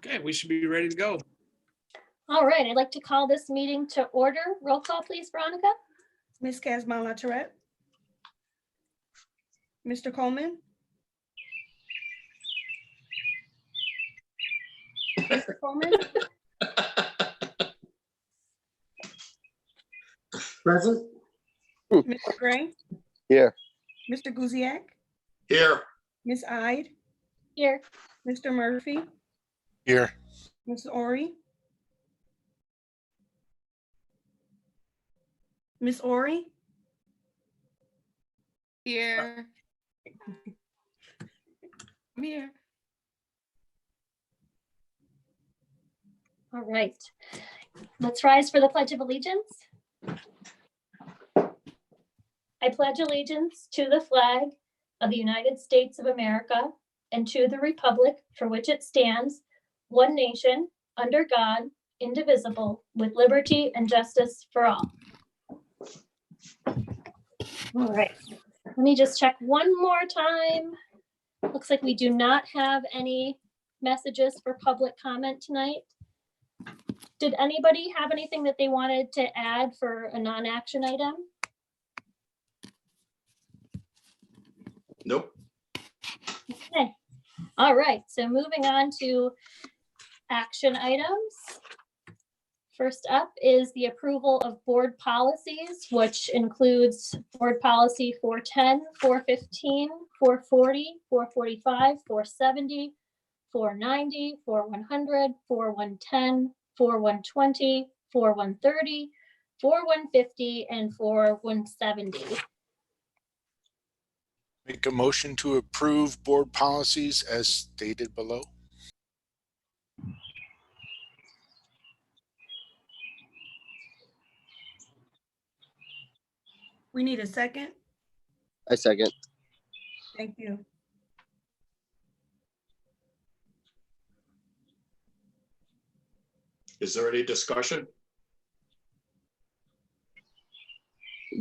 Okay, we should be ready to go. All right, I'd like to call this meeting to order. Roll call, please, Veronica. Ms. Casmala Tourette. Mr. Coleman. Mr. Coleman. Present. Mr. Gray. Here. Mr. Guziak. Here. Ms. Ide. Here. Mr. Murphy. Here. Ms. Ori. Ms. Ori. Here. I'm here. All right, let's rise for the Pledge of Allegiance. I pledge allegiance to the flag of the United States of America and to the republic for which it stands, one nation, under God, indivisible, with liberty and justice for all. All right, let me just check one more time. Looks like we do not have any messages for public comment tonight. Did anybody have anything that they wanted to add for a non-action item? Nope. Okay, all right, so moving on to action items. First up is the approval of board policies, which includes board policy 410, 415, 440, 445, 470, 490, 4100, 4110, 4120, 4130, 4150, and 4170. Make a motion to approve board policies as stated below. We need a second. I second. Thank you. Is there any discussion?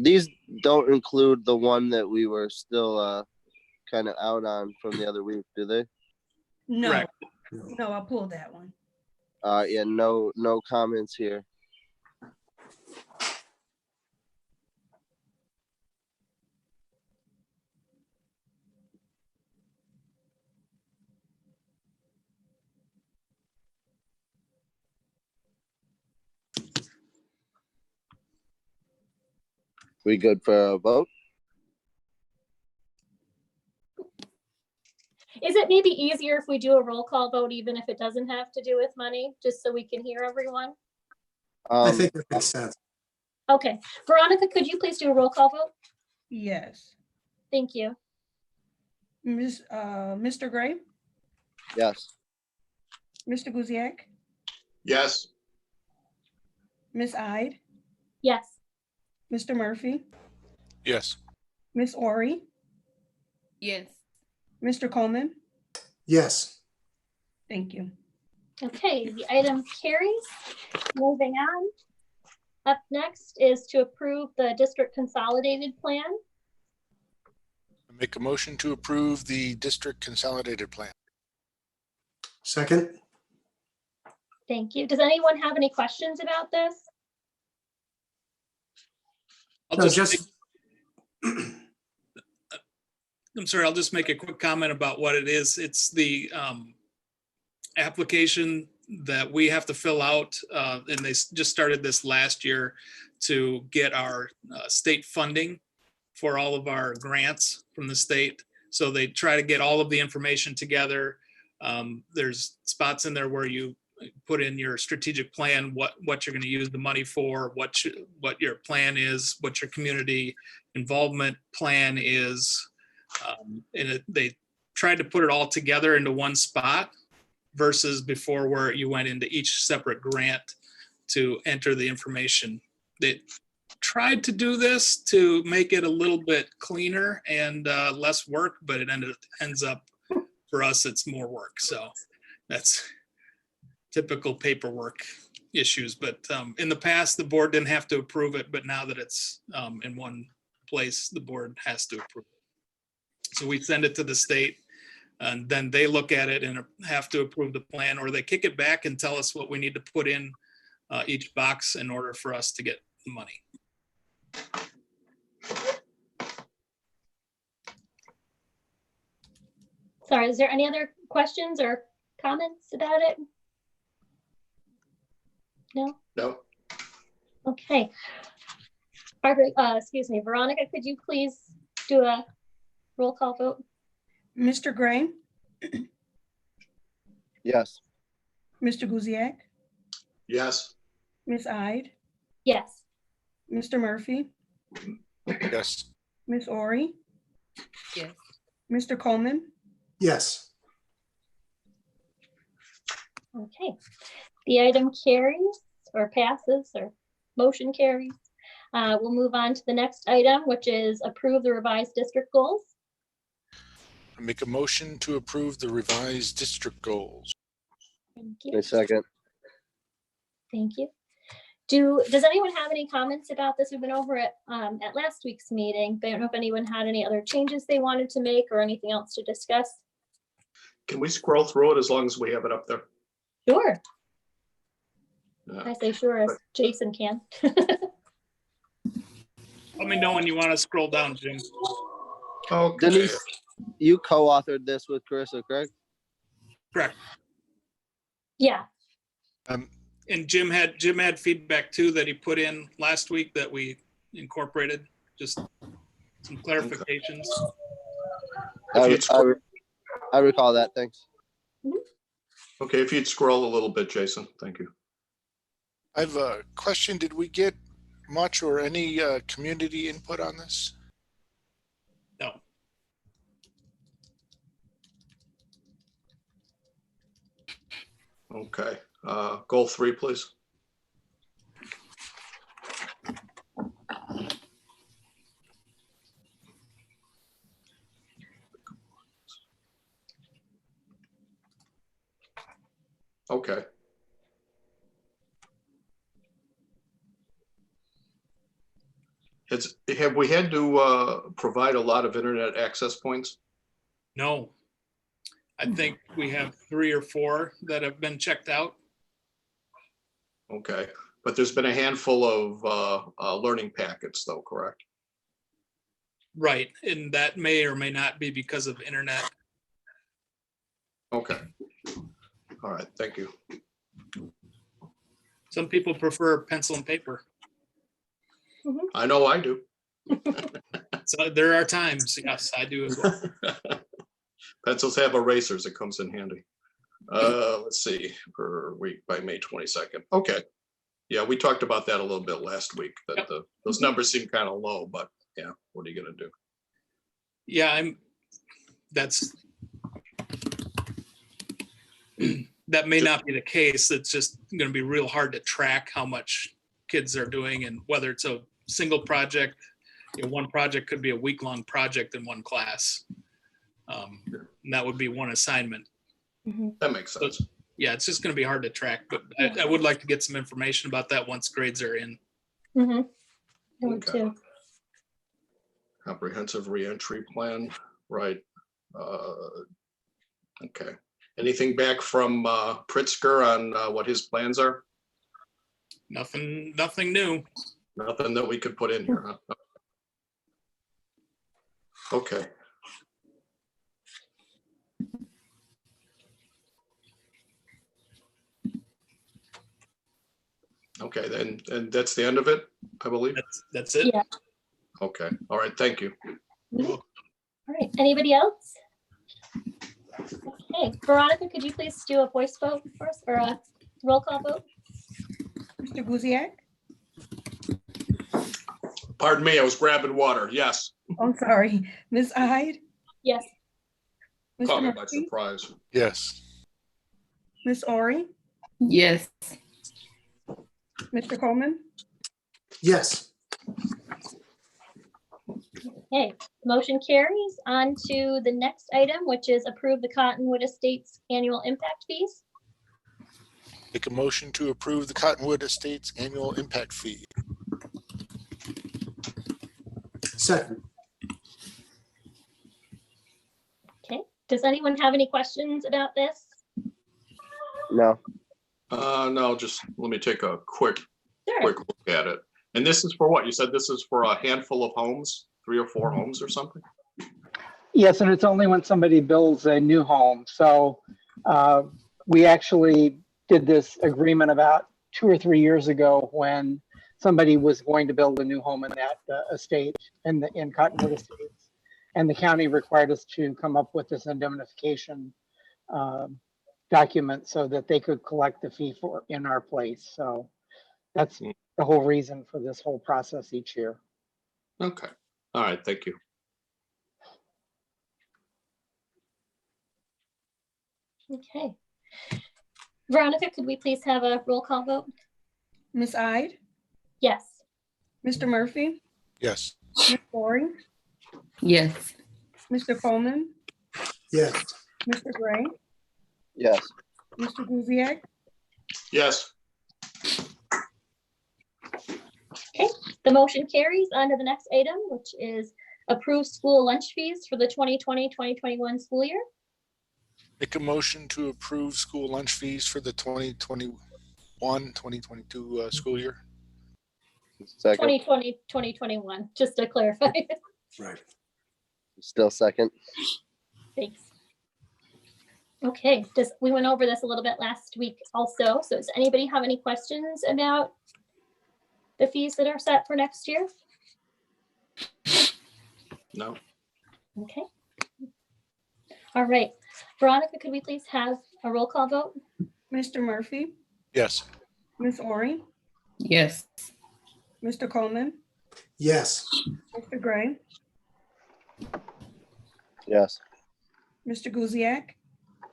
These don't include the one that we were still kind of out on from the other week, do they? No, Correct. no, I pulled that one. Yeah, no comments here. We good for a vote? Is it maybe easier if we do a roll call vote, even if it doesn't have to do with money, just so we can hear everyone? I think that makes sense. Okay, Veronica, could you please do a roll call vote? Yes. Thank you. Mr. Gray. Yes. Mr. Guziak. Yes. Ms. Ide. Yes. Mr. Murphy. Yes. Ms. Ori. Yes. Mr. Coleman. Yes. Thank you. Okay, the item carries. Moving on. Up next is to approve the district consolidated plan. Make a motion to approve the district consolidated plan. Second. Thank you. Does anyone have any questions about this? I'll just make a quick comment about what it is. It's the application that we have to fill out, and they just started this last year to get our state funding for all of our grants from the state. So they try to get all of the information together. There's spots in there where you put in your strategic plan, what you're going to use the money for, what your plan is, what your community involvement plan is. They tried to put it all together into one spot versus before where you went into each separate grant to enter the information. They tried to do this to make it a little bit cleaner and less work, but it ends up for us, it's more work. So that's typical paperwork issues. But in the past, the board didn't have to approve it, but now that it's in one place, the board has to approve it. So we send it to the state. And then they look at it and have to approve the plan, or they kick it back and tell us what we need to put in each box in order for us to get the money. Sorry, is there any other questions or comments about it? No? No. Okay. Barbara, excuse me, Veronica, could you please do a roll call vote? Mr. Gray, Yes. Mr. Guziak, Yes. Ms. Ide, Yes. Mr. Murphy, Yes. Ms. Ori, Yes. Mr. Coleman, Yes. Okay. The item carries or passes or motion carries. We'll move on to the next item, which is approve the revised district goals. I make a motion to approve the revised district goals. Thank you. A second. Thank you. Does anyone have any comments about this? We've been over it at last week's meeting, but I don't know if anyone had any other changes they wanted to make or anything else to discuss. Can we scroll through it as long as we have it up there? Sure. Yeah. I say sure as Jason can. Let me know when you want to scroll down, Jim. Okay. Denise, you co-authored this with Carissa, correct? Correct. Yeah. And Jim had feedback too that he put in last week that we incorporated, just some clarifications. I recall that. Thanks. Okay, if you'd scroll a little bit, Jason, thank you. I have a question. Did we get much or any community input on this? No. Okay, goal 3, please. Okay. Have we had to provide a lot of internet access points? No. I think we have 3 or 4 that have been checked out. Okay, but there's been a handful of learning packets though, correct? Right. And that may or may not be because of internet. Okay. All right, thank you. Some people prefer pencil and paper. I know I do. So there are times, yes, I do as well. Pencils have erasers, it comes in handy. Let's see, per week by May 22nd. Okay. Yeah, we talked about that a little bit last week, that those numbers seem kind of low, but yeah, what are you gonna do? Yeah, that may not be the case. It's just going to be real hard to track how much kids are doing and whether it's a single project. One project could be a week-long project in one class. And that would be one assignment. That makes sense. Yeah, it's just going to be hard to track, but I would like to get some information about that once grades are in. I would Okay. too. Comprehensive reentry plan, right? Okay. Anything back from Pritzker on what his plans are? Nothing new. Nothing that we could put in here, huh? Okay. Okay, then, and that's the end of it, I believe? That's it. Yeah. Okay, all right, thank you. All right, anybody else? Okay, Veronica, could you please do a voice vote first or a roll call vote? Mr. Guziak, Pardon me, I was grabbing water, yes. I'm sorry, Ms. Ide, Yes. Caught Mr. me by Murphy, surprise. Yes. Ms. Ori, Yes. Mr. Coleman, Yes. Okay, motion carries on to the next item, which is approve the Cottonwood Estates annual impact fees. Make a motion to approve the Cottonwood Estates annual impact fee. Second. Okay, Does anyone have any questions about this? No. No, just let me take a quick Sure. look at it. And this is for what? You said this is for a handful of homes, 3 or 4 homes or something? Yes, and it's only when somebody builds a new home. So we actually did this agreement about 2 or 3 years ago when somebody was going to build a new home in that estate in Cottonwood Estates. And the county required us to come up with this indemnification document so that they could collect the fee for in our place. So that's the whole reason for this whole process each year. Okay. All right. Thank you. Okay. Veronica, could we please have a roll call vote? Ms. Ide, Yes. Mr. Murphy, Yes. Ms. Ori, Yes. Mr. Coleman, Yes. Mr. Gray, Yes. Mr. Guziak, Yes. Okay, the motion carries. On to the next item, which is approve school lunch fees for the 2020-2021 school year. Make a motion to approve school lunch fees for the 2021-2022 school year. Second. 2020-2021, just to clarify. Right. Still second. Thanks. Okay, we went over this a little bit last week also. So does anybody have any questions about the fees that are set for next year? No. Okay. All right. Veronica, could we please have a roll call vote? Mr. Murphy, Yes. Ms. Ori, Yes. Mr. Coleman, Yes. Mr. Gray, Yes. Mr. Guziak,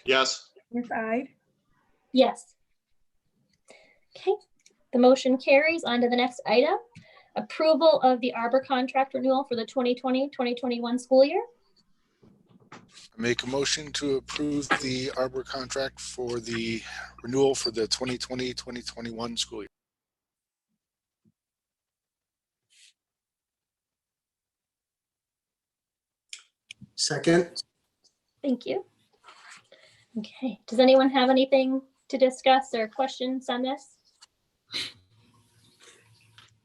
Yes. Ms. Ide, Yes. Okay, the motion carries. On to the next item. Approval of the Arbor contract renewal for the 2020-2021 school year. Make a motion to approve the Arbor contract for the renewal for the 2020-2021 school year. Second. Thank you. Okay, does anyone have anything to discuss or questions on this?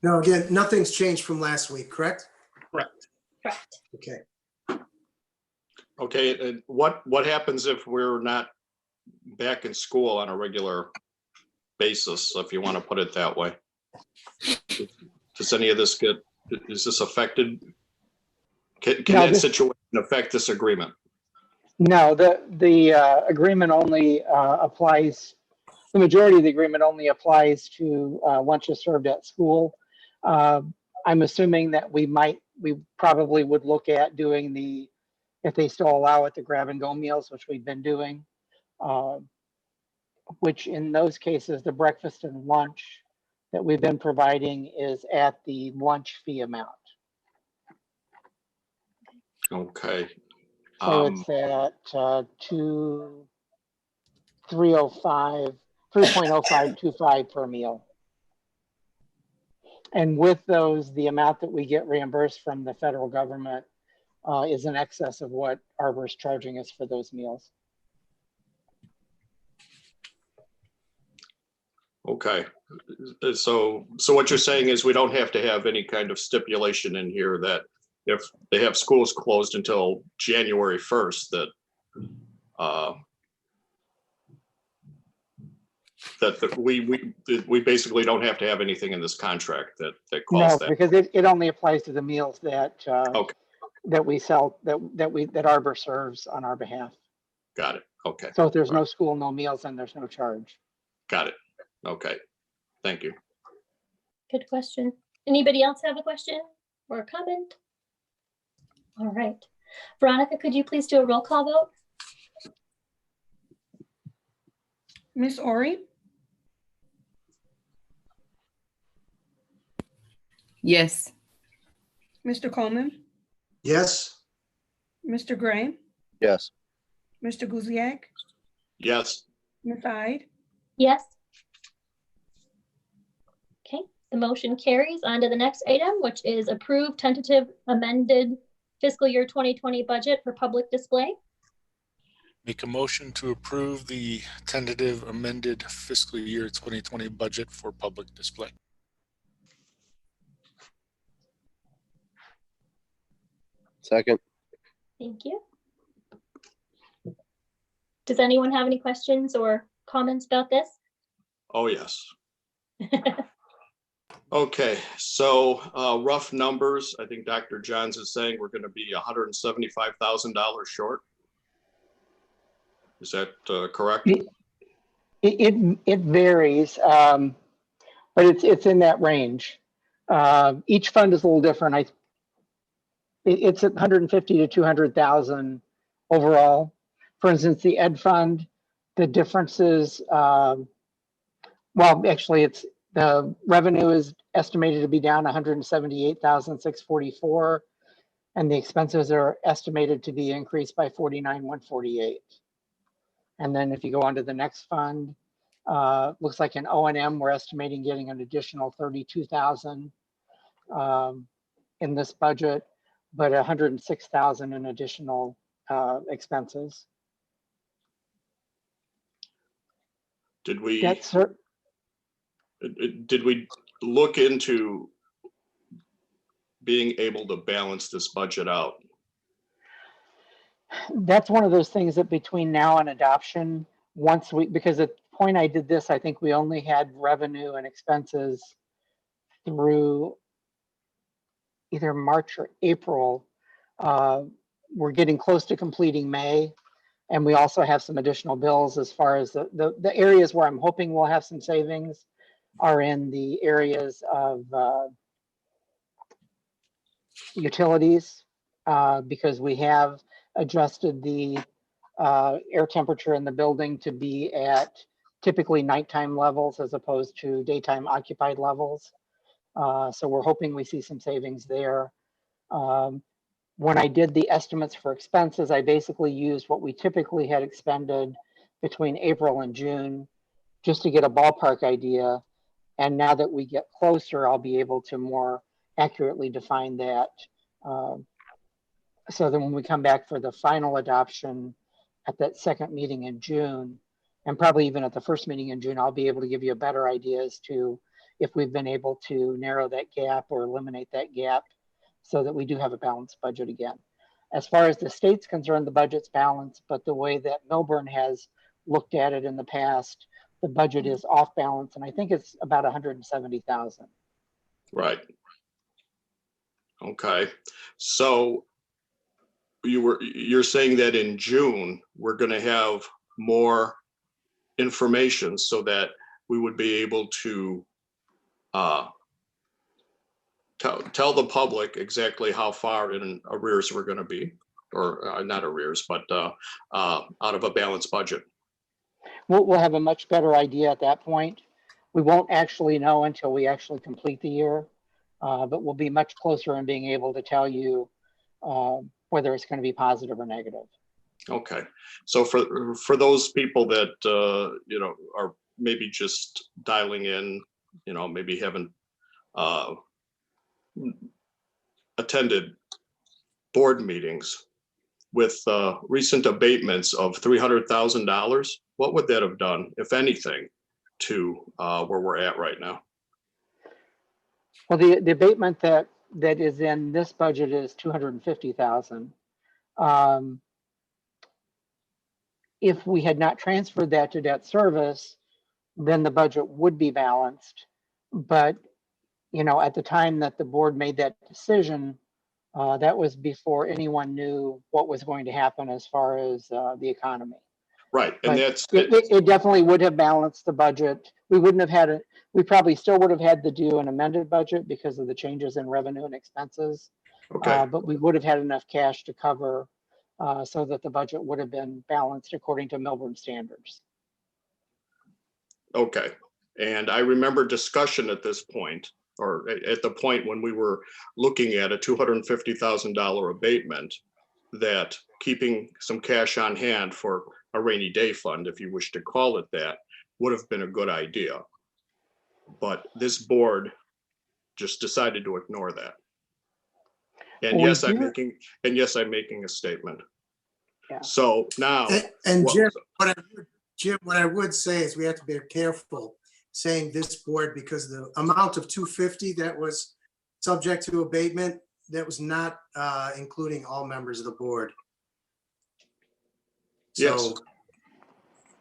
No, again, nothing's changed from last week, correct? Correct. Correct. Okay. Okay. And what happens if we're not back in school on a regular basis, if you want to put it that way? Does any of this is this affected? Can No, that this- situation affect this agreement? No, the agreement only applies, the majority of the agreement only applies to lunches served at school. I'm assuming that we probably would look at doing if they still allow it, the grab and go meals, which we've been doing. Which in those cases, the breakfast and lunch that we've been providing is at the lunch fee amount. Okay. So it's at 3.0525 per meal. And with those, the amount that we get reimbursed from the federal government is in excess of what Arbor is charging us for those meals. Okay. So what you're saying is we don't have to have any kind of stipulation in here that if they have schools closed until January 1st, that we basically don't have to have anything in this contract that calls No, that. because it only applies to the meals that Okay. that we sell, that Arbor serves on our behalf. Got it. Okay. So if there's no school, no meals, then there's no charge. Got it. Okay. Thank you. Good question. Anybody else have a question or a comment? All right. Veronica, could you please do a roll call vote? Ms. Ori, Yes. Mr. Coleman, Yes. Mr. Gray, Yes. Mr. Guziak, Yes. Ms. Ide, Yes. Okay, the motion carries. On to the next item, which is approved tentative amended fiscal year 2020 budget for public display. Make a motion to approve the tentative amended fiscal year 2020 budget for public display. Second. Thank you. Does anyone have any questions or comments about this? Oh, yes. Okay, so rough numbers, I think Dr. Johns is saying we're going to be $175,000 short. Is that correct? It varies, but it's in that range. Each fund is a little different. It's at 150 to 200,000 overall. For instance, the Ed Fund, the difference is, well, actually, it's the revenue is estimated to be down 178,644, and the expenses are estimated to be increased by 49,148. And then if you go on to the next fund, looks like in O&M, we're estimating getting an additional 32,000 in this budget, but 106,000 in additional expenses. Did we That's did we look into being able to balance this budget out? That's one of those things that between now and adoption, because at the point I did this, I think we only had revenue and expenses through either March or April. We're getting close to completing May. And we also have some additional bills as far as the areas where I'm hoping we'll have some savings are in the areas of utilities, because we have adjusted the air temperature in the building to be at typically nighttime levels as opposed to daytime occupied levels. So we're hoping we see some savings there. When I did the estimates for expenses, I basically used what we typically had expended between April and June just to get a ballpark idea. And now that we get closer, I'll be able to more accurately define that. So then when we come back for the final adoption at that second meeting in June, and probably even at the first meeting in June, I'll be able to give you a better idea as to if we've been able to narrow that gap or eliminate that gap, so that we do have a balanced budget again. As far as the state's concerned, the budget's balanced, but the way that Millburn has looked at it in the past, the budget is off balance, and I think it's about 170,000. Right. Okay. So you're saying that in June, we're going to have more information so that we would be able to tell the public exactly how far in arrears we're going to be, or not arrears, but out of a balanced budget. We'll have a much better idea at that point. We won't actually know until we actually complete the year, but we'll be much closer in being able to tell you whether it's going to be positive or negative. Okay, so for those people that are maybe just dialing in, maybe haven't attended board meetings with recent abatements of $300,000, what would that have done, if anything, to where we're at right now? Well, the abatement that is in this budget is $250,000. If we had not transferred that to debt service, then the budget would be balanced. But at the time that the board made that decision, that was before anyone knew what was going to happen as far as the economy. Right, and but it definitely would have balanced the budget. We wouldn't have had it. We probably still would have had to do an amended budget because of the changes in revenue and expenses. Okay. But we would have had enough cash to cover so that the budget would have been balanced according to Millburn standards. Okay, and I remember discussion at this point, or at the point when we were looking at a $250,000 abatement, that keeping some cash on hand for a rainy day fund, if you wish to call it that, would have been a good idea. But this board just decided to ignore that. And yes, I'm making a statement. Yeah. So now. And what- Jim, what I would say is we have to be careful saying this board because the amount of 250 that was subject to abatement, that was not including all members of the board. Yes. So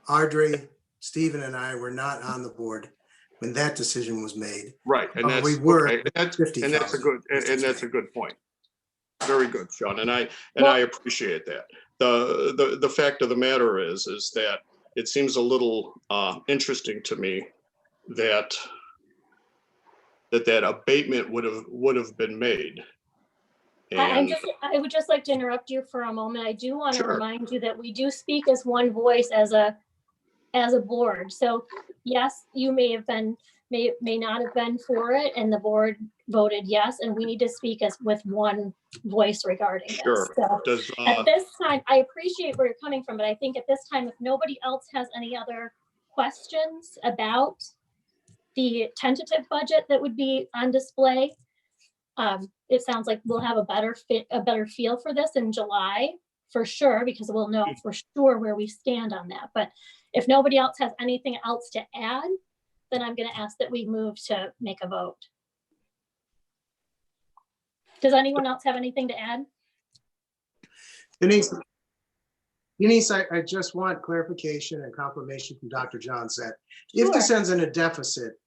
Audrey, Stephen and I were not on the board when that decision was made. Right, and that's, We were okay, and that's a 50,000. good, and that's a good point. Very good, Sean, and I Well- appreciate that. The fact of the matter is that it seems a little interesting to me that abatement would have been made. And I would just like to interrupt you for a moment. I do want to Sure. remind you that we do speak as one voice as a board. So yes, you may not have been for it and the board voted yes, and we need to speak as with one voice regarding this. Sure. So does, at this time, I appreciate where you're coming from, but I think at this time, if nobody else has any other questions about the tentative budget that would be on display, it sounds like we'll have a better feel for this in July for sure, because we'll know for sure where we stand on that. But if nobody else has anything else to add, then I'm going to ask that we move to make a vote. Does anyone else have anything to add? Denise, I just want clarification and confirmation from Dr. Johns that if this ends in a deficit,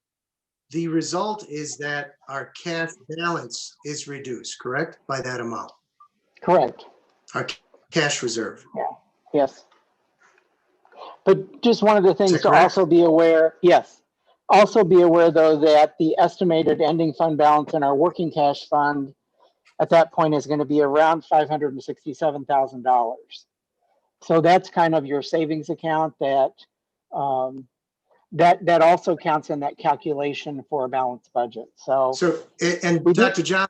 the result is that our cash balance is reduced, correct? By that amount, Correct. our cash reserve. Yes. But just one of the things that to correct? also be aware, yes. Also be aware though that the estimated ending fund balance in our working cash fund at that point is going to be around $567,000. So that's kind of your savings account that that also counts in that calculation for a balanced budget. So And We did- Dr. John,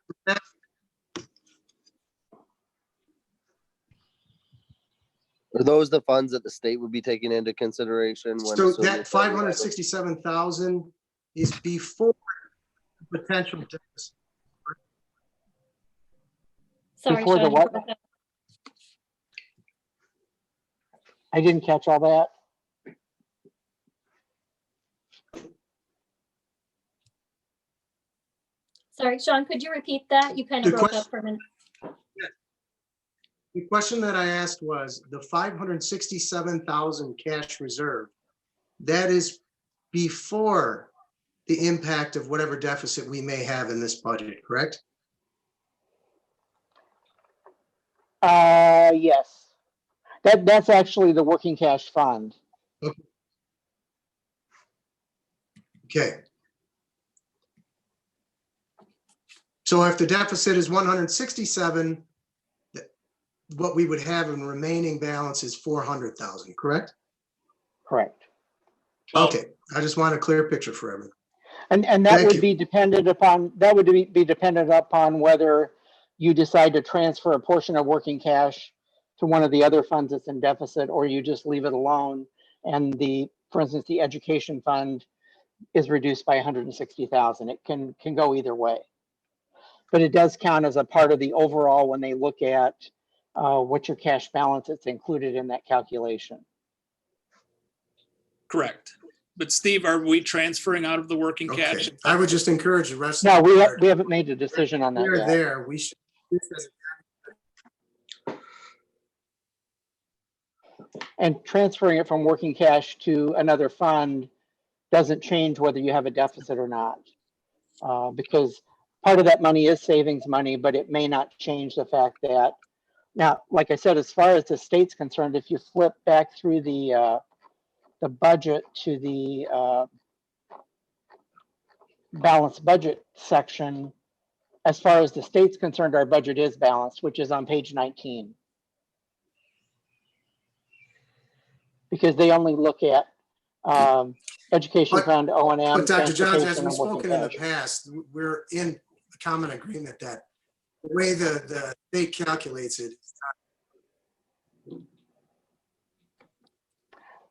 Are those the funds that the state would be taking into consideration? When so assuming that 567,000 is before potential deficit. Sorry, Before the Sean, you what? broke up. I didn't catch all that. Sorry, Sean, could you repeat that? You kind The of broke question- up for a minute. The question that I asked was the 567,000 cash reserve, that is before the impact of whatever deficit we may have in this budget, correct? Yes. That's actually the working cash fund. Okay. So if the deficit is 167, what we would have in remaining balance is 400,000, correct? Correct. Okay, I just want a clear picture for everyone. And that Thank would you. be dependent upon, be dependent upon whether you decide to transfer a portion of working cash to one of the other funds that's in deficit, or you just leave it alone. And for instance, the education fund is reduced by 160,000. It can go either way. But it does count as a part of the overall when they look at what's your cash balance, it's included in that calculation. Correct. But Steve, are we transferring out of the working cash? Okay, I would just encourage the rest. No, of the board. we haven't made a decision on that We're yet. there, we should. And transferring it from working cash to another fund doesn't change whether you have a deficit or not. Because part of that money is savings money, but it may not change the fact that, now, like I said, as far as the state's concerned, if you flip back through the budget to the balanced budget section, as far as the state's concerned, our budget is balanced, which is on page 19. Because they only look at education But- fund, O&M, But Dr. Johns, as transportation, we've and working spoken in the cash. past, we're in a common agreement that the way the state calculates it,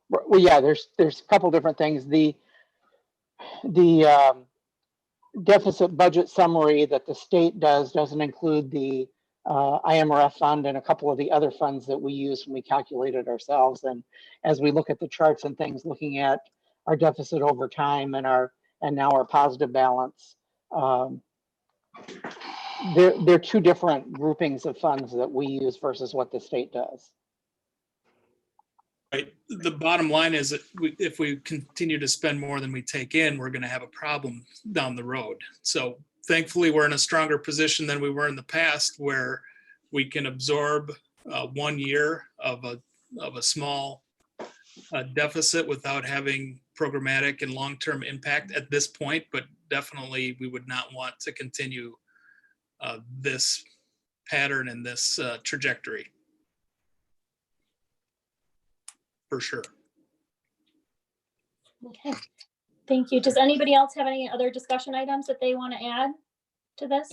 Well, yeah, there's a couple different things. The deficit budget summary that the state doesn't include the IMRF fund and a couple of the other funds that we use when we calculate it ourselves. And as we look at the charts and things, looking at our deficit over time and now our positive balance, they're two different groupings of funds that we use versus what the state does. Right. The bottom line is that if we continue to spend more than we take in, we're going to have a problem down the road. So thankfully, we're in a stronger position than we were in the past, where we can absorb 1 year of a small deficit without having programmatic and long-term impact at this point. But definitely, we would not want to continue this pattern and this trajectory. For sure. Okay, thank you. Does anybody else have any other discussion items that they want to add to this?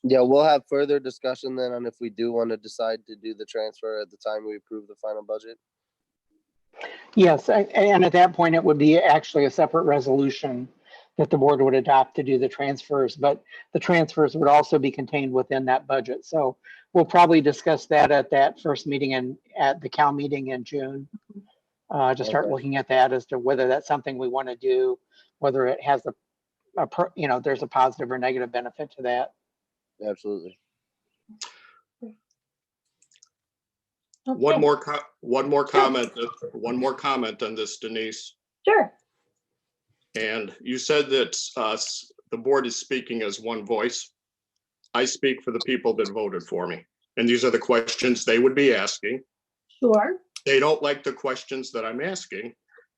Yeah, we'll have further discussion then on if we do want to decide to do the transfer at the time we approve the final budget. Yes, and at that point, it would be actually a separate resolution that the board would adopt to do the transfers, but the transfers would also be contained within that budget. So we'll probably discuss that at that first meeting and at the Cal meeting in June. To start looking at that as to whether that's something we want to do, whether it has there's a positive or negative benefit to that. Absolutely. Okay. One more comment on this, Denise. Sure. And you said that the board is speaking as one voice. I speak for the people that voted for me. And these are the questions they would be asking. Sure. They don't like the questions that I'm asking.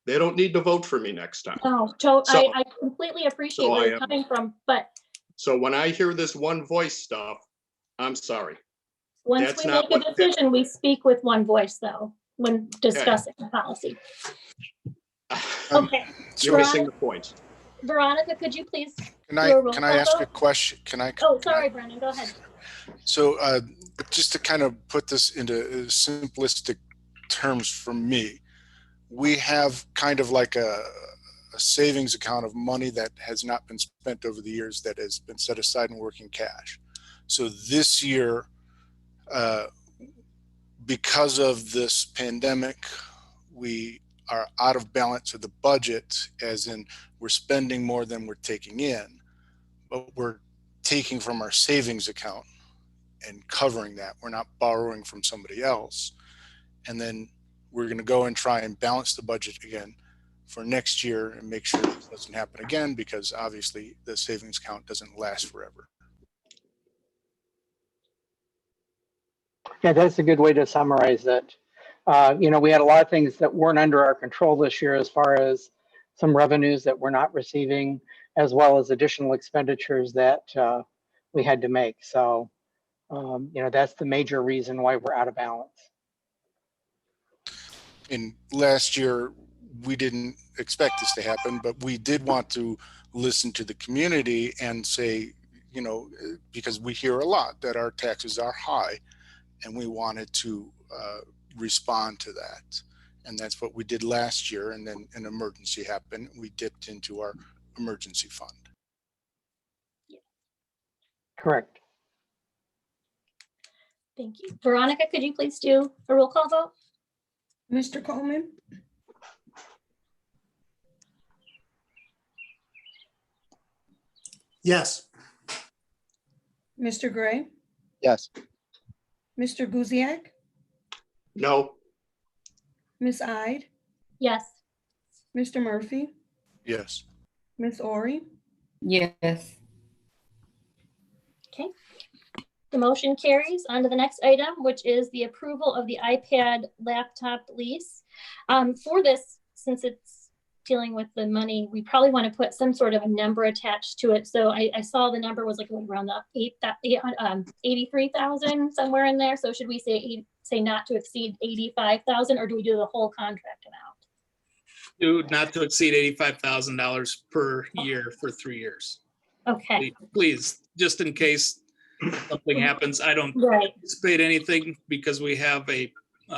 They don't need to vote for me next time. No, I completely appreciate where you're coming from, but So when I hear this one voice stuff, I'm sorry. once That's we not make a what- decision, we speak with one voice though, when discussing the policy. Okay. You're missing the point. Veronica, could you please? Can do a roll I call ask a vote? question? Oh, sorry, Brendan, go ahead. So just to kind of put this into simplistic terms for me, we have kind of like a savings account of money that has not been spent over the years that has been set aside in working cash. So this year, because of this pandemic, we are out of balance of the budget, as in we're spending more than we're taking in, but we're taking from our savings account and covering that. We're not borrowing from somebody else. And then we're going to go and try and balance the budget again for next year and make sure this doesn't happen again, because obviously the savings account doesn't last forever. Yeah, that's a good way to summarize it. We had a lot of things that weren't under our control this year, as far as some revenues that we're not receiving, as well as additional expenditures that we had to make. So, that's the major reason why we're out of balance. And last year, we didn't expect this to happen, but we did want to listen to the community and say, because we hear a lot that our taxes are high, and we wanted to respond to that. And that's what we did last year. And then an emergency happened. We dipped into our emergency fund. Correct. Thank you. Veronica, could you please do a roll call vote? Mr. Coleman, Yes. Mr. Gray, Yes. Mr. Guziak, No, Miss Ide, Yes. Mr. Murphy, Yes. Miss Ori, Yes. Okay. The motion carries. On to the next item, which is the approval of the iPad laptop lease. For this, since it's dealing with the money, we probably want to put some sort of a number attached to it. So I saw the number was like around the 83,000, somewhere in there. So should we say not to exceed 85,000, or do we do the whole contract amount? Do not to exceed $85,000 per year for 3 years. Okay. Please, just in case something happens. I don't Right. anticipate anything, because we have a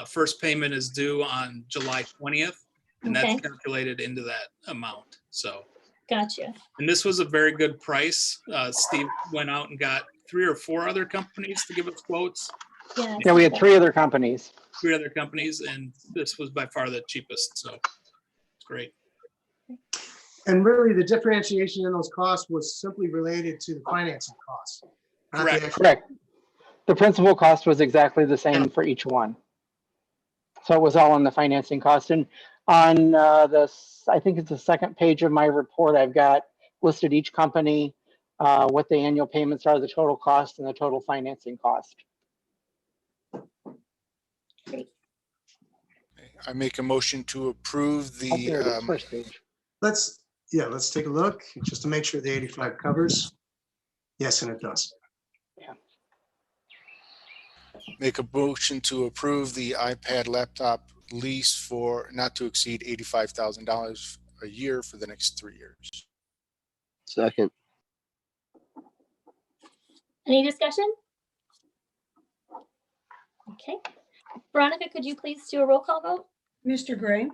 first payment is due on July 20th, and Okay. that's calculated into that amount. So, Gotcha. and this was a very good price. Steve went out and got 3 or 4 other companies to give us quotes, Yeah. Yeah, we had 3 other companies. 3 other companies, and this was by far the cheapest, so it's great. And really, the differentiation in those costs was simply related to the financing costs. not the Correct. actual- Correct. The principal cost was exactly the same for each one. So it was all on the financing cost. And on I think it's the second page of my report, I've got listed each company, what the annual payments are, the total cost, and the total financing cost. I make a motion to approve Oh, there it is, the, first page. Let's take a look just to make sure the 85 covers. Yes, and it does. make a motion to approve the iPad laptop lease for not to exceed $85,000 a year for the next 3 years. Second. Any discussion? Okay. Veronica, could you please do a roll call vote? Mr. Gray,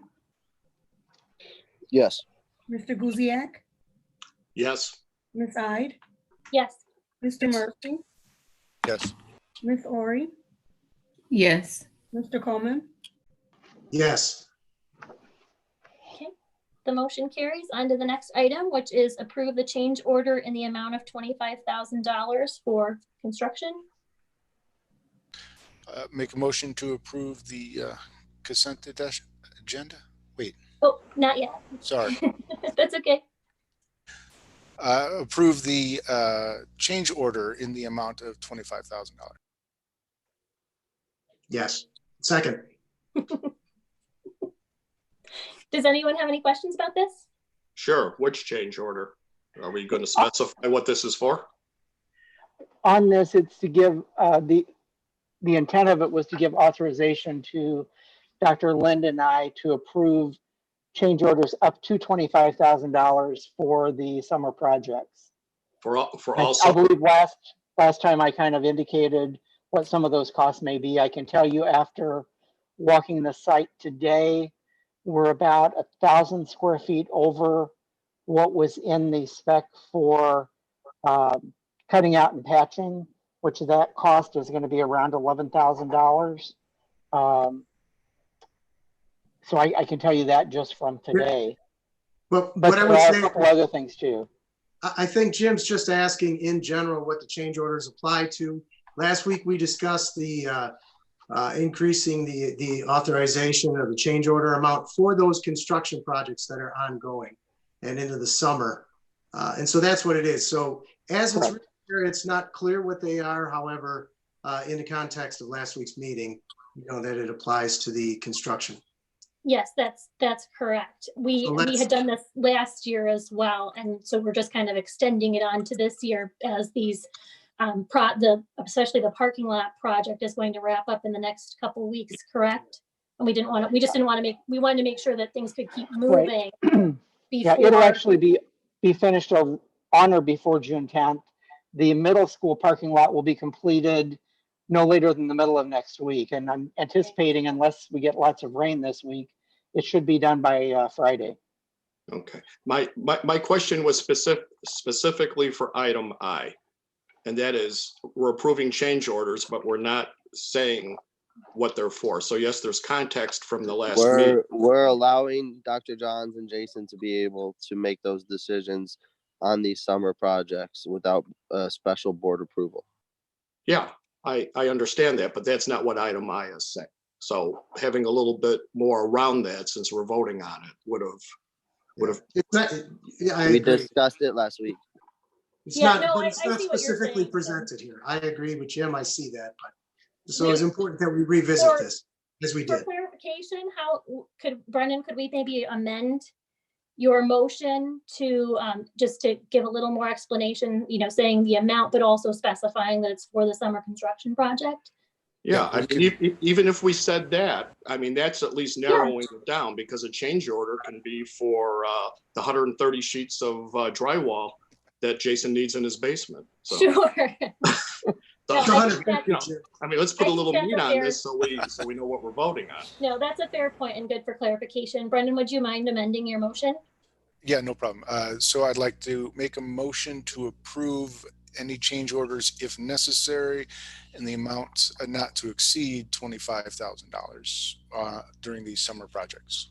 Yes. Mr. Guziak, Yes. Ms. Ide, Yes. Mr. Murphy, Yes. Ms. Ori, Yes. Mr. Coleman, Yes. Okay. The motion carries. On to the next item, which is approve the change order in the amount of $25,000 for construction. Make a motion to approve the consent agenda. Wait, Oh, not yet. sorry. That's okay. Approve the change order in the amount of $25,000. Yes. Second. Does anyone have any questions about this? Sure. Which change order? Are we going to specify what this is for? On this, it's to give, the intent of it was to give authorization to Dr. Lind and I to approve change orders up to $25,000 for the summer projects. For I also, believe last time I kind of indicated what some of those costs may be. I can tell you after walking the site today, we're about 1,000 square feet over what was in the spec for cutting out and patching, which that cost is going to be around $11,000. So I can tell you that just from today. But But what I there would are a say, couple other things too. I think Jim's just asking in general what the change orders apply to. Last week, we discussed the increasing the authorization of the change order amount for those construction projects that are ongoing and into the summer. And so that's what it is. So as it's written here, it's not clear what they are. However, in the context of last week's meeting, you know that it applies to the construction. Yes, that's correct. We had done this last year as well, and so we're just kind of extending it on to this year as these especially the parking lot project is going to wrap up in the next couple of weeks, correct? And we wanted to make sure that things could keep moving. Yeah, it'll actually be finished on or before June 10th. The middle school parking lot will be completed no later than the middle of next week. And I'm anticipating, unless we get lots of rain this week, it should be done by Friday. okay. My question was specifically for item I. And that is, we're approving change orders, but we're not saying what they're for. So yes, there's context from the last meeting. We're allowing Dr. Johns and Jason to be able to make those decisions on these summer projects without special board approval. Yeah, I understand that, but that's not what item I is saying. So having a little bit more around that, since we're voting on it, would have. It's not, yeah, I We agree. discussed it last week. It's Yeah, not, no, but I it's see not what you're specifically saying, Tim. presented here. I agree with Jim. I see that, but so it's important that we revisit this as we For did. clarification, Brendan, could we maybe amend your motion to just to give a little more explanation, saying the amount, but also specifying that it's for the summer construction project? Yeah, I mean, even if we said that, I mean, that's at least narrowing it down, because a change order can be for the 130 sheets of drywall that Jason needs in his basement. So, Sure. so, No, I think you know, I mean, let's put I a little think meat that's a on fair- this so we know what we're voting on. No, that's a fair point and good for clarification. Brendan, would you mind amending your motion? Yeah, no problem. So I'd like to make a motion to approve any change orders if necessary in the amount not to exceed $25,000 during these summer projects.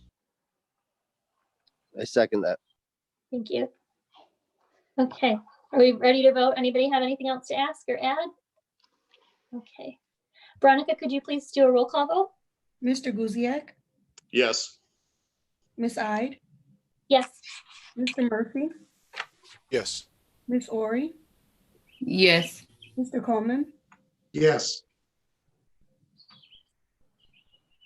I second that. Thank you. Okay, are we ready to vote? Anybody have anything else to ask or add? Okay. Veronica, could you please do a roll call vote? Mr. Guziak, Yes. Ms. Ide, Yes. Mr. Murphy, Yes. Ms. Ori, Yes. Mr. Coleman, Yes.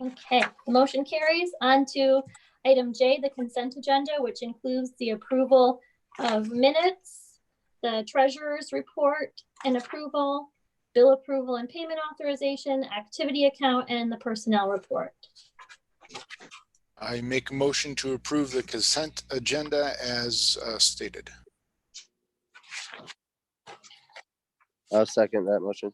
Okay, the motion carries on to item J, the consent agenda, which includes the approval of minutes, the treasurer's report and approval, bill approval and payment authorization, activity account, and the personnel report. I make a motion to approve the consent agenda as stated. I'll second that motion.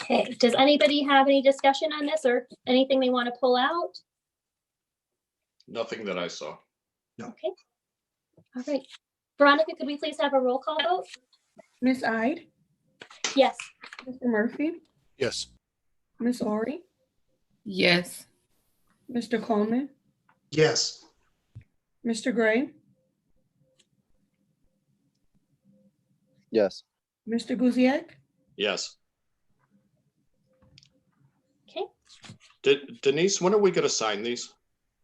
Okay, does anybody have any discussion on this or anything they want to pull out? Nothing that I saw. Okay. All right. Veronica, could we please have a roll call vote? Ms. Ide, Yes. Mr. Murphy, Yes. Ms. Ori, Yes. Mr. Coleman, Yes. Mr. Gray, Yes. Mr. Guziak, Yes. Okay. Denise, when are we gonna sign these?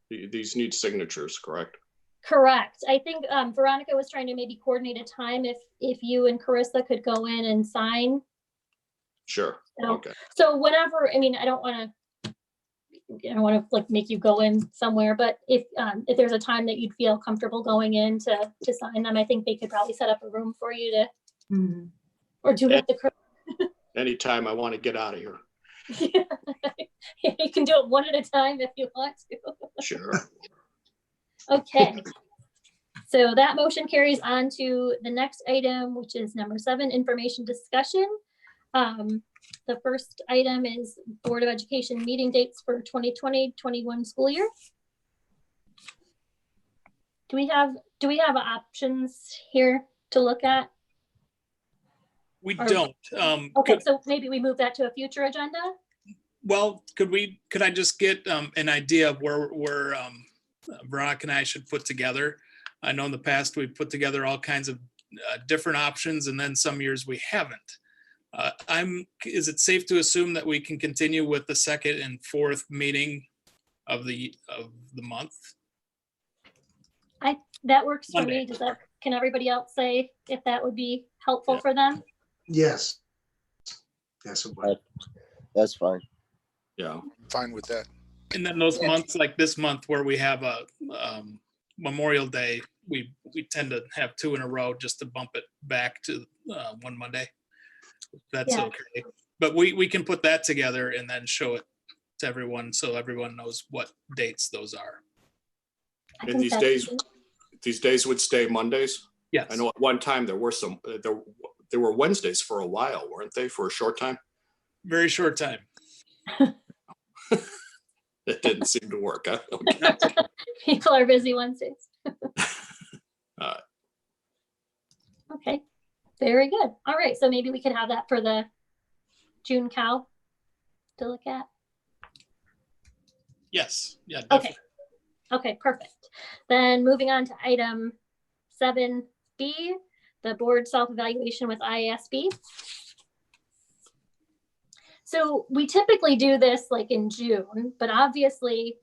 These need signatures, correct? Correct. I think Veronica was trying to maybe coordinate a time if you and Carissa could go in and sign. Sure, So- okay. So whenever, I mean, I don't want to like make you go in somewhere, but if there's a time that you'd feel comfortable going in to sign them, I think they could probably set up a room for you to, or do it the. Anytime I want to get out of here. You can do it one at a time if you want to. Sure. Okay. So that motion carries on to the next item, which is number 7, information discussion. The first item is Board of Education meeting dates for 2020-21 school year. Do we have options here to look at? We Or- don't. Okay, so maybe we move that to a future agenda? Well, could I just get an idea of where Veronica and I should put together? I know in the past we've put together all kinds of different options, and then some years we haven't. Is it safe to assume that we can continue with the second and fourth meeting of the month? That works for Monday. me. Can everybody else say if that would be helpful for them? Yes. Yes, it would. That's fine. Yeah. Fine with that. And then those months, like this month where we have a Memorial Day, we tend to have 2 in a row just to bump it back to one Monday. That's Yeah. okay. But we can put that together and then show it to everyone so everyone knows what dates those are. I And think that's- these days would stay Mondays? Yes. I know at one time there were there were Wednesdays for a while, weren't they, for a short time? Very short time. It didn't seem to work. Huh? Okay. People are busy Wednesdays. Alright. Okay, very good. All right, so maybe we could have that for the June cow to look at. Yes. Yeah. Okay. Definitely. Okay, perfect. Then moving on to item 7B, the board self-evaluation with IASB. So we typically do this like in June, but obviously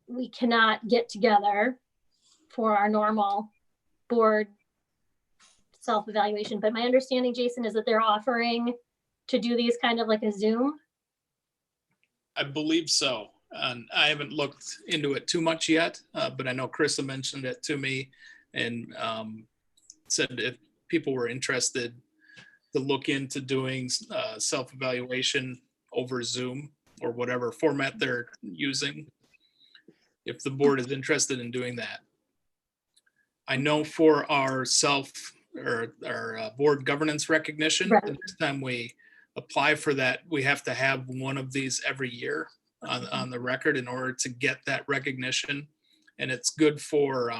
we cannot get together for our normal board self-evaluation. But my understanding, Jason, is that they're offering to do these kind of like a Zoom. I believe so. And I haven't looked into it too much yet, but I know Carissa mentioned it to me and said if people were interested to look into doing self-evaluation over Zoom or whatever format they're using, if the board is interested in doing that. I know for our board governance recognition, Right. the next time we apply for that, we have to have one of these every year on the record in order to get that recognition. And it's good for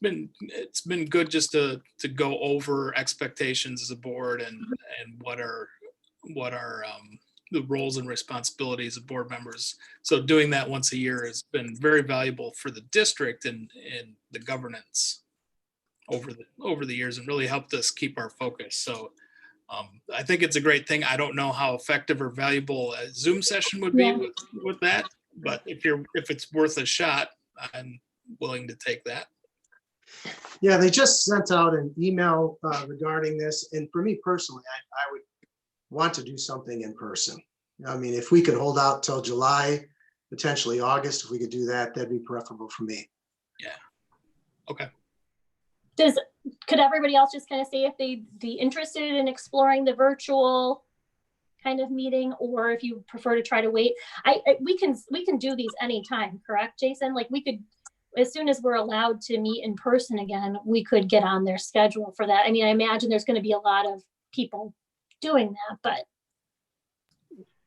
it's been good just to go over expectations as a board and what are the roles and responsibilities of board members. So doing that once a year has been very valuable for the district and the governance over the years, and really helped us keep our focus. So I think it's a great thing. I don't know how effective or valuable a Zoom session would be Yeah. with that, but if it's worth a shot, I'm willing to take that. Yeah, they just sent out an email regarding this, and for me personally, I would want to do something in person. I mean, if we could hold out till July, potentially August, if we could do that, that'd be preferable for me. Yeah. Okay. Could everybody else just kind of say if they'd be interested in exploring the virtual kind of meeting, or if you prefer to try to wait? We can do these anytime, correct, Jason? Like we could, as soon as we're allowed to meet in person again, we could get on their schedule for that. I mean, I imagine there's going to be a lot of people doing that, but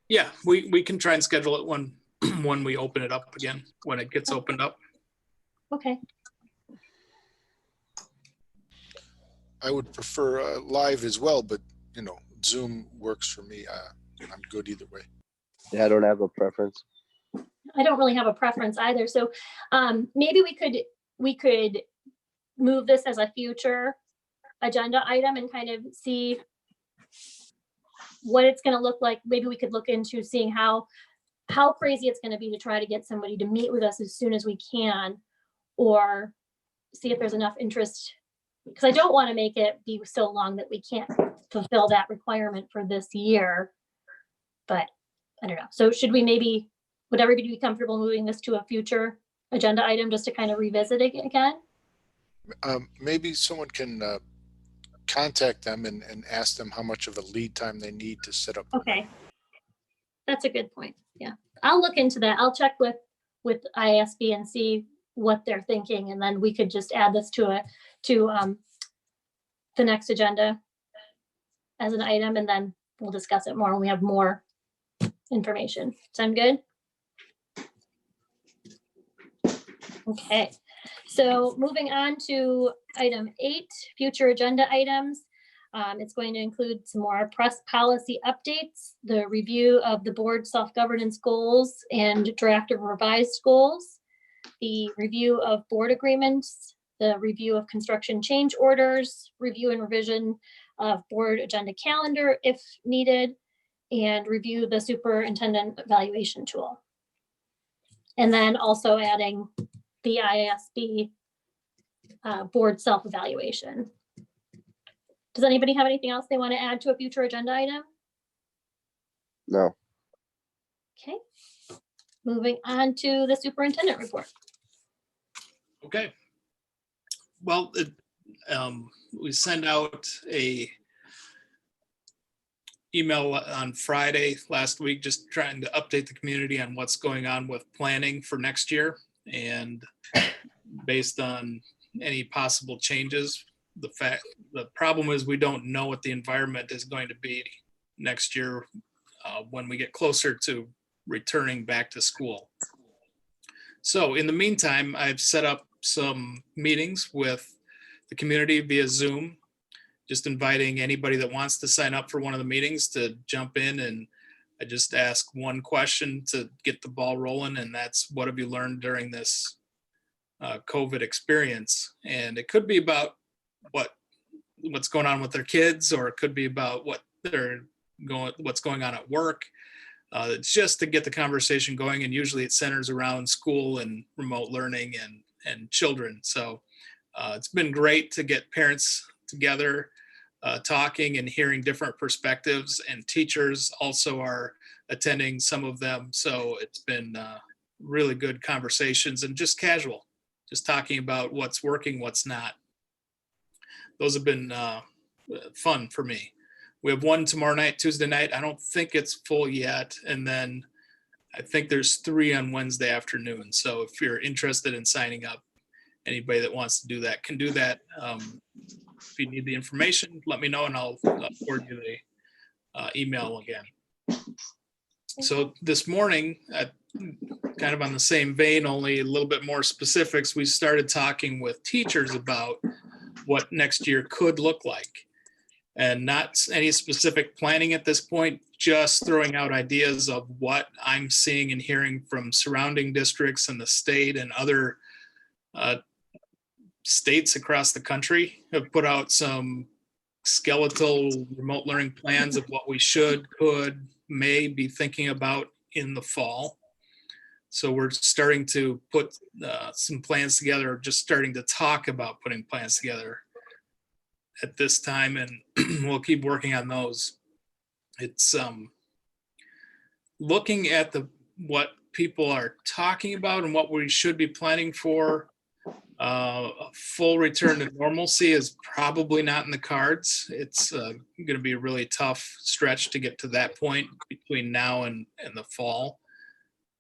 Yeah, we can try and schedule it when we open it up again, when it gets opened up. okay. I would prefer live as well, but Zoom works for me. I'm good either way. Yeah, I don't have a preference. I don't really have a preference either. So maybe we could move this as a future agenda item and kind of see what it's going to look like. Maybe we could look into seeing how crazy it's going to be to try to get somebody to meet with us as soon as we can, or see if there's enough interest, because I don't want to make it be so long that we can't fulfill that requirement for this year. But I don't know. So would everybody be comfortable moving this to a future agenda item just to kind of revisit it again? Maybe someone can contact them and ask them how much of a lead time they need to set up. Okay. That's a good point. Yeah. I'll look into that. I'll check with ISB and see what they're thinking. And then we could just add this to the next agenda as an item, and then we'll discuss it more when we have more information. Sound good? Okay, so moving on to item 8, future agenda items. It's going to include some more press policy updates, the review of the board self-governance goals and draft of revised goals, the review of board agreements, the review of construction change orders, review and revision of board agenda calendar if needed, and review the superintendent evaluation tool. And then also adding the IASB board self-evaluation. Does anybody have anything else they want to add to a future agenda item? No. Okay. Moving on to the superintendent report. Okay. Well, we send out a email on Friday last week, just trying to update the community on what's going on with planning for next year. And based on any possible changes, the problem is we don't know what the environment is going to be next year when we get closer to returning back to school. So in the meantime, I've set up some meetings with the community via Zoom, just inviting anybody that wants to sign up for one of the meetings to jump in, and I just ask one question to get the ball rolling, and that's, what have you learned during this COVID experience? And it could be about what's going on with their kids, or it could be about what's going on at work. It's just to get the conversation going, and usually it centers around school and remote learning and children. So it's been great to get parents together talking and hearing different perspectives, and teachers also are attending some of them. So it's been really good conversations and just casual, just talking about what's working, what's not. Those have been fun for me. We have one tomorrow night, Tuesday night. I don't think it's full yet. And then I think there's 3 on Wednesday afternoon. So if you're interested in signing up, anybody that wants to do that can do that. If you need the information, let me know and I'll forward you the email again. So this morning, kind of on the same vein, only a little bit more specifics, we started talking with teachers about what next year could look like. And not any specific planning at this point, just throwing out ideas of what I'm seeing and hearing from surrounding districts and the state and other states across the country have put out some skeletal remote learning plans of what we should, could, may be thinking about in the fall. So we're starting to put some plans together, just starting to talk about putting plans together at this time, and we'll keep working on those. It's looking at what people are talking about and what we should be planning for. A full return to normalcy is probably not in the cards. It's going to be a really tough stretch to get to that point between now and the fall.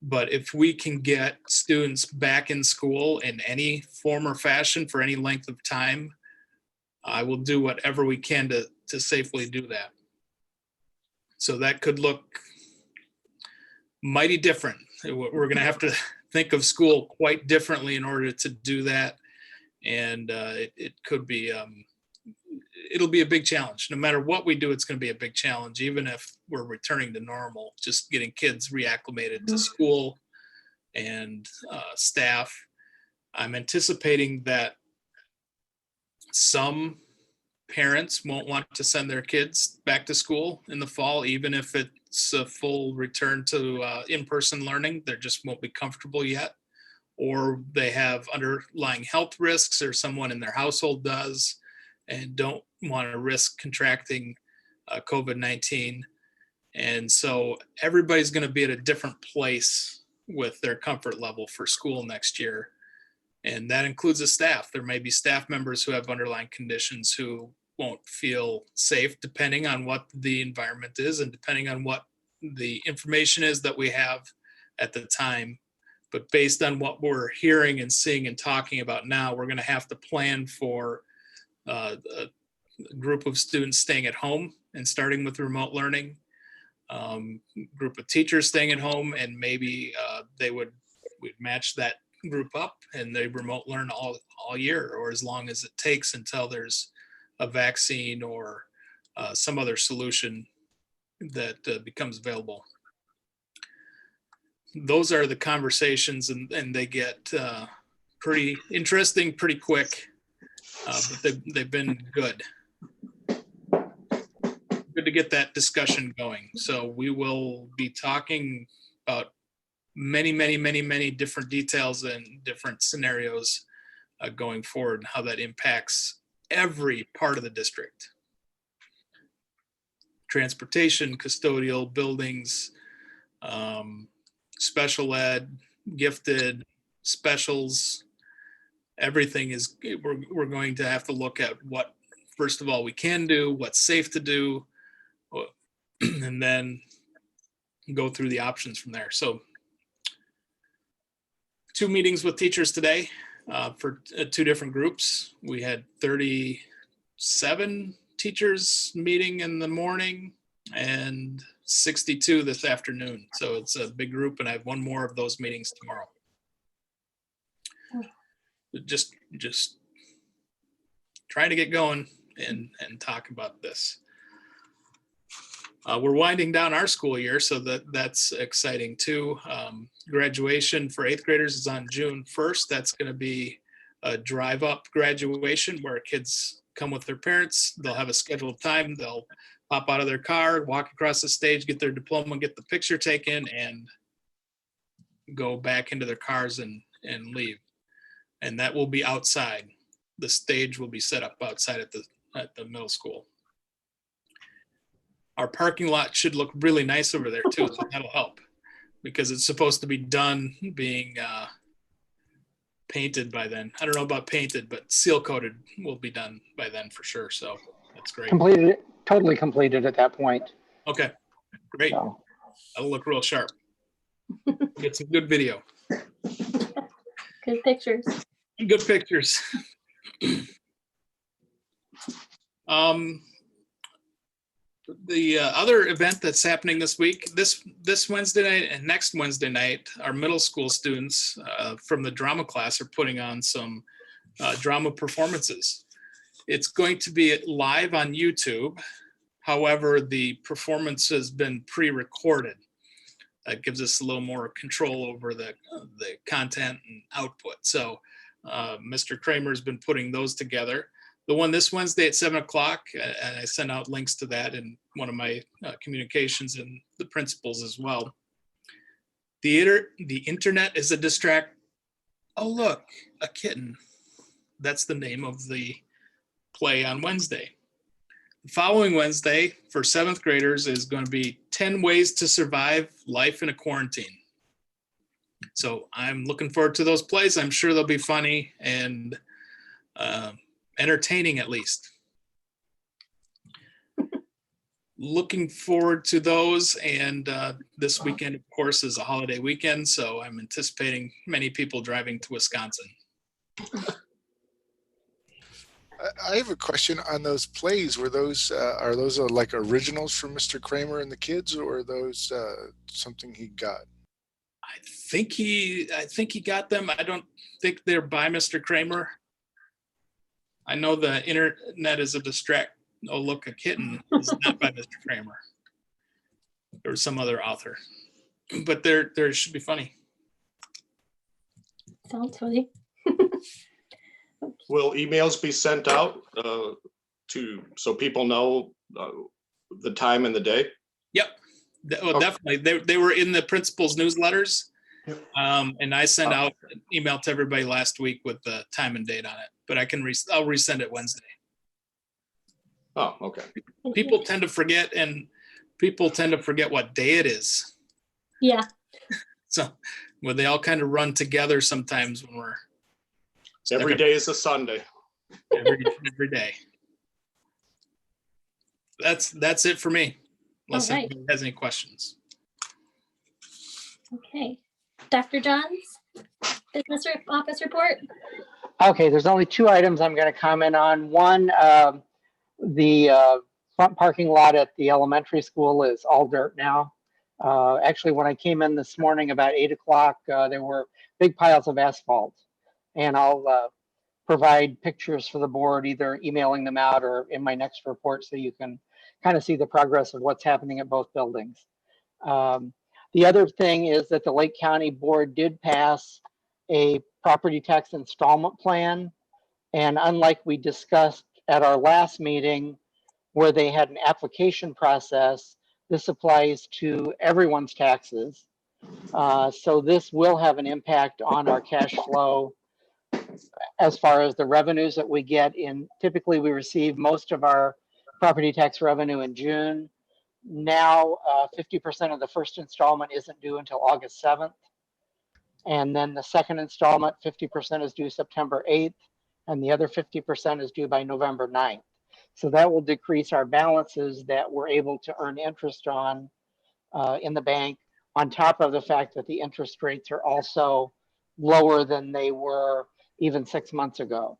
But if we can get students back in school in any form or fashion for any length of time, I will do whatever we can to safely do that. So that could look mighty different. We're going to have to think of school quite differently in order to do that. And it could be, it'll be a big challenge. No matter what we do, it's going to be a big challenge, even if we're returning to normal, just getting kids reacclimated to school and staff. I'm anticipating that some parents won't want to send their kids back to school in the fall, even if it's a full return to in-person learning. They just won't be comfortable yet, or they have underlying health risks, or someone in their household does and don't want to risk contracting COVID-19. And so everybody's going to be at a different place with their comfort level for school next year. And that includes the staff. There may be staff members who have underlying conditions who won't feel safe, depending on what the environment is and depending on what the information is that we have at the time. But based on what we're hearing and seeing and talking about now, we're going to have to plan for a group of students staying at home and starting with remote learning, group of teachers staying at home, and maybe we'd match that group up and they remote learn all year, or as long as it takes until there's a vaccine or some other solution that becomes available. Those are the conversations, and they get pretty interesting pretty quick, but they've been good to get that discussion going. So we will be talking about many different details and different scenarios going forward, and how that impacts every part of the district. Transportation, custodial, buildings, special ed, gifted, specials, everything is, we're going to have to look at what, first of all, we can do, what's safe to do, and then go through the options from there. So 2 meetings with teachers today for 2 different groups. We had 37 teachers meeting in the morning and 62 this afternoon. So it's a big group, and I have 1 more of those meetings tomorrow. Just trying to get going and talk about this. We're winding down our school year, so that's exciting too. Graduation for 8th graders is on June 1st. That's going to be a drive-up graduation where kids come with their parents. They'll have a scheduled time. They'll pop out of their car, walk across the stage, get their diploma, get the picture taken, and go back into their cars and leave. And that will be outside. The stage will be set up outside at the middle school. Our parking lot should look really nice over there too, so that'll help, because it's supposed to be done being painted by then. I don't know about painted, but seal coated will be done by then for sure. So that's great. Totally completed at that point. Okay, great. So. That'll look real sharp. Get some good video. Good pictures. Good pictures. The other event that's happening this week, this Wednesday night and next Wednesday night, our middle school students from the drama class are putting on some drama performances. It's going to be live on YouTube. However, the performance has been pre-recorded. That gives us a little more control over the content and output. So Mr. Kramer's been putting those together. The one this Wednesday at 7 o'clock, and I sent out links to that in one of my communications and the principals as well. The internet is a distract. Oh, look, a kitten. That's the name of the play on Wednesday. The following Wednesday for 7th graders is going to be 10 ways to survive life in a quarantine. So I'm looking forward to those plays. I'm sure they'll be funny and entertaining at least. Looking forward to those. And this weekend, of course, is a holiday weekend. So I'm anticipating many people driving to Wisconsin. I have a question on those plays. Were those are those like originals from Mr. Kramer and the kids, or are those something he got? I think he got them. I don't think they're by Mr. Kramer. I know the internet is a distract. Oh, look, a kitten is not by Mr. Kramer. Or some other author, but there should be funny. Sounds funny. Will emails be sent out so people know the time and the day? Yep. Well, definitely. They were in the principal's newsletters. Yep. And I sent out an email to everybody last week with the time and date on it, but I'll resend it Wednesday. Oh, okay. People tend to forget, and people tend to forget what day it is. Yeah. So well, they all kind of run together sometimes when we're Every day is a Sunday. every day. That's it for me. Unless All right. anybody has any questions. Okay. Dr. Johns, business office report. Okay, there's only 2 items I'm going to comment on. One, the front parking lot at the elementary school is all dirt now. Actually, when I came in this morning about 8 o'clock, there were big piles of asphalt. And I'll provide pictures for the board, either emailing them out or in my next report, so you can kind of see the progress of what's happening at both buildings. The other thing is that the Lake County Board did pass a property tax installment plan. And unlike we discussed at our last meeting, where they had an application process, this applies to everyone's taxes. So this will have an impact on our cash flow as far as the revenues that we get in. Typically, we receive most of our property tax revenue in June. Now, 50% of the first installment isn't due until August 7th. And then the second installment, 50% is due September 8th, and the other 50% is due by November 9th. So that will decrease our balances that we're able to earn interest on in the bank, on top of the fact that the interest rates are also lower than they were even 6 months ago.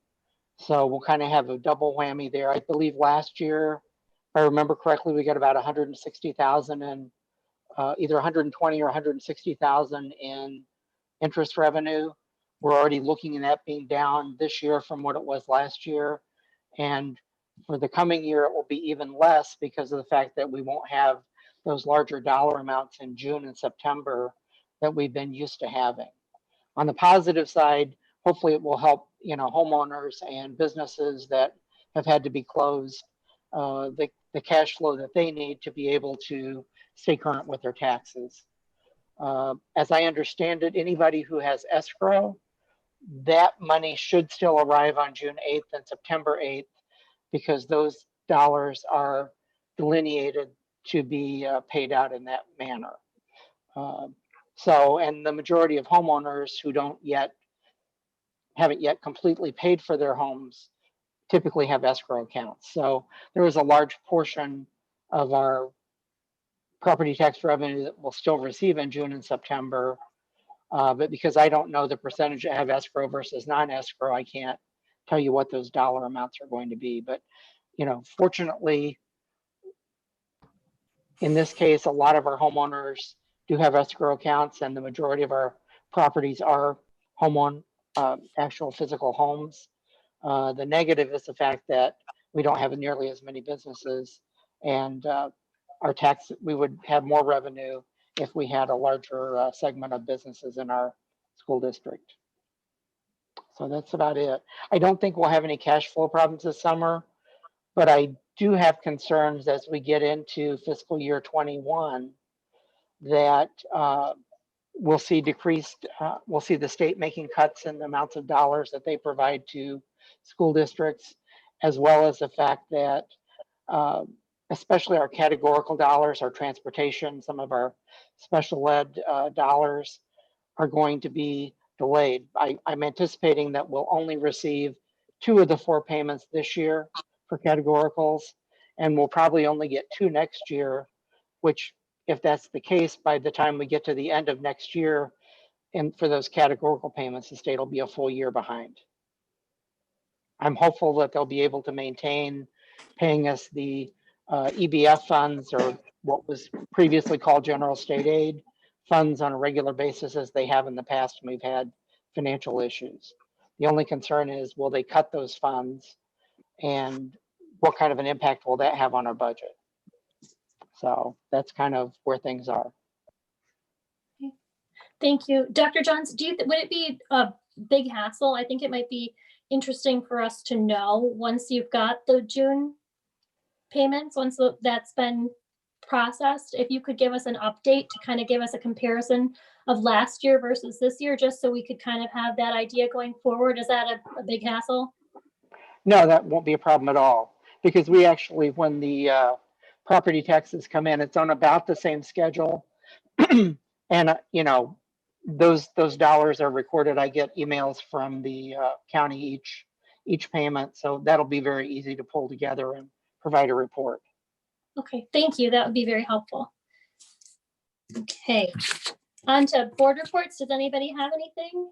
So we'll kind of have a double whammy there. I believe last year, if I remember correctly, we got about 160,000 in either 120 or 160,000 in interest revenue. We're already looking at that being down this year from what it was last year. And for the coming year, it will be even less because of the fact that we won't have those larger dollar amounts in June and September that we've been used to having. On the positive side, hopefully it will help, homeowners and businesses that have had to be closed, the cash flow that they need to be able to stay current with their taxes. As I understand it, anybody who has escrow, that money should still arrive on June 8th and September 8th, because those dollars are delineated to be paid out in that manner. And the majority of homeowners who haven't yet completely paid for their homes typically have escrow accounts. So there is a large portion of our property tax revenue that we'll still receive in June and September. But because I don't know the percentage that have escrow versus non-escrow, I can't tell you what those dollar amounts are going to be. But, fortunately, In this case, a lot of our homeowners do have escrow accounts, and the majority of our properties are actual physical homes. The negative is the fact that we don't have nearly as many businesses, and we would have more revenue if we had a larger segment of businesses in our school district. So that's about it. I don't think we'll have any cash flow problems this summer, but I do have concerns as we get into fiscal year 21 that we'll see the state making cuts in the amounts of dollars that they provide to school districts, as well as the fact that especially our categorical dollars, our transportation, some of our special ed dollars are going to be delayed. I'm anticipating that we'll only receive 2 of the 4 payments this year for categoricals, and we'll probably only get 2 next year, which, if that's the case, by the time we get to the end of next year, and for those categorical payments, the state will be a full year behind. I'm hopeful that they'll be able to maintain paying us the EBF funds, or what was previously called general state aid funds, on a regular basis as they have in the past when we've had financial issues. The only concern is, will they cut those funds, and what kind of an impact will that have on our budget? So that's kind of where things are. Thank you. Dr. Johns, would it be a big hassle? I think it might be interesting for us to know once you've got the June payments, once that's been processed, if you could give us an update to kind of give us a comparison of last year versus this year, just so we could kind of have that idea going forward. Is that a big hassle? No, that won't be a problem at all, because we actually, when the property taxes come in, it's on about the same schedule. And those dollars are recorded. I get emails from the county each payment, so that'll be very easy to pull together and provide a report. Okay, thank you. That would be very helpful. Okay, on to board reports. Does anybody have anything?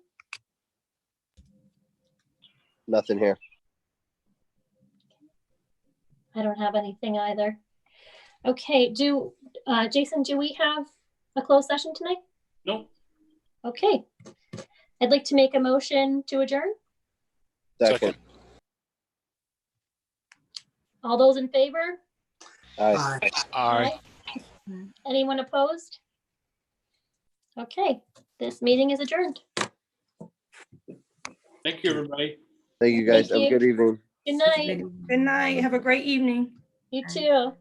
Nothing here. I don't have anything either. Okay, Jason, do we have a closed session tonight? Nope. Okay. I'd like to make a motion to adjourn. Second. All those in favor? Aye. Aye. Anyone opposed? Okay, this meeting is adjourned. Thank you, everybody. Thank you, guys. Thank Have a you. good evening. Good night. Good night. Have a great evening. You too.